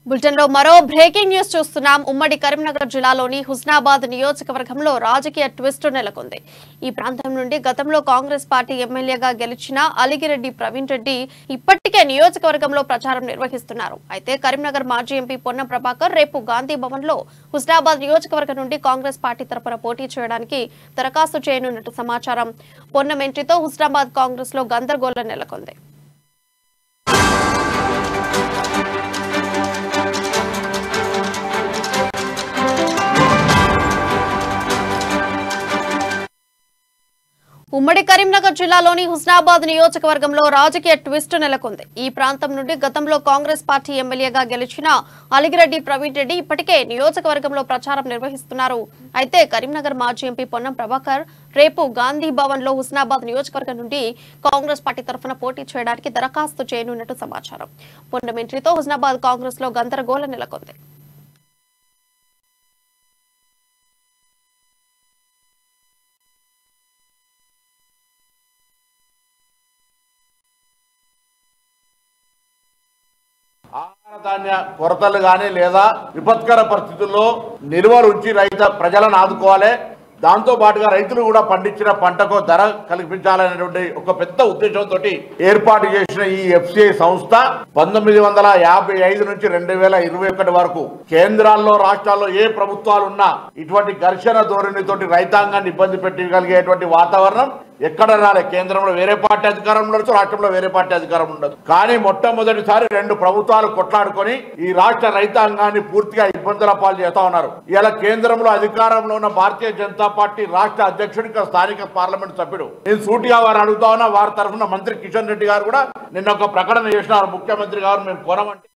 Bulletin లో మరో breaking news చూస్తున్నాం. ఉమ్మడి కరీంనగర్ జిల్లాలోని హుస్నాబాద్ నియోజకవర్గంలో రాజకీయ ట్విస్ట్ నెలకొంది. ఈ ప్రాంతం నుండి గతంలో కాంగ్రెస్ పార్టీ ఎమ్మెల్యేగా గెలిచిన అలిగిరెడ్డి ప్రవీణ్ రెడ్డి ఇప్పటికే నియోజకవర్గంలో ప్రచారం నిర్వహిస్తున్నారు. అయితే కరీంనగర్ మాజీ ఎంపీ పొన్నం ప్రభాకర్ రేపు గాంధీ భవన్ లో హుస్నాబాద్ నియోజకవర్గం నుండి కాంగ్రెస్ పార్టీ తరపున పోటీ చేయడానికి దరఖాస్తు చేయనున్నట్టు సమాచారం. పొన్నం ఎంట్రీతో హుస్నాబాద్ కాంగ్రెస్ లో గందరగోళం నెలకొంది. ఉమ్మడి కరీంనగర్ జిల్లాలోని హుస్నాబాద్ నియోజకవర్గంలో రాజకీయ ట్విస్ట్ నెలకొంది. ఈ ప్రాంతం నుండి గతంలో కాంగ్రెస్ పార్టీ ఎమ్మెల్యేగా గెలిచిన అలిగిరెడ్డి ప్రవీణ్ రెడ్డి ఇప్పటికే నియోజకవర్గంలో ప్రచారం నిర్వహిస్తున్నారు. అయితే కరీంనగర్ మాజీ ఎంపీ పొన్నం ప్రభాకర్ రేపు గాంధీ భవన్ లో హుస్నాబాద్ నియోజకవర్గం నుండి కాంగ్రెస్ పార్టీ తరఫున పోటీ చేయడానికి దరఖాస్తు చేయనున్నట్టు సమాచారం. పొన్నం ఎంట్రీతో హుస్నాబాద్ కాంగ్రెస్ లో గందరగోళం నెలకొంది. ఆహార ధాన్య కొరతలు గానీ లేదా విపత్కర పరిస్థితుల్లో నిల్వలు ఉంచి ప్రజలను ఆదుకోవాలి. దాంతో పాటుగా రైతులు కూడా పండించిన పంటకు ధర కల్పించాలనేటువంటి ఒక పెద్ద ఉద్దేశంతో ఏర్పాటు చేసిన ఈ ఎఫ్సిఐ సంస్థ 1955 నుంచి 2021 వరకు కేంద్రాల్లో రాష్ట్రాల్లో ఏ ప్రభుత్వాలున్నా ఇటువంటి ఘర్షణ ధోరణితోటి రైతాంగాన్ని ఇబ్బంది పెట్టగలిగేటువంటి వాతావరణం ఎక్కడ రాలే. కేంద్రంలో వేరే పార్టీ అధికారం ఉండొచ్చు, రాష్ట్రంలో వేరే పార్టీ అధికారం ఉండదు. కానీ మొట్టమొదటిసారి రెండు ప్రభుత్వాలు కొట్లాడుకొని ఈ రాష్ట్ర రైతాంగాన్ని పూర్తిగా ఇబ్బందుల పాలు చేస్తా ఉన్నారు. ఇలా కేంద్రంలో అధికారంలో ఉన్న భారతీయ జనతా పార్టీ రాష్ట్ర అధ్యక్షుడికి స్థానిక పార్లమెంట్ సభ్యుడు నేను సూటిగా వారు అడుగుతా ఉన్నా. వారి తరఫున మంత్రి కిషన్ రెడ్డి గారు కూడా నిన్న ఒక ప్రకటన చేసినారు. ముఖ్యమంత్రి గారు మేము కొనమంటే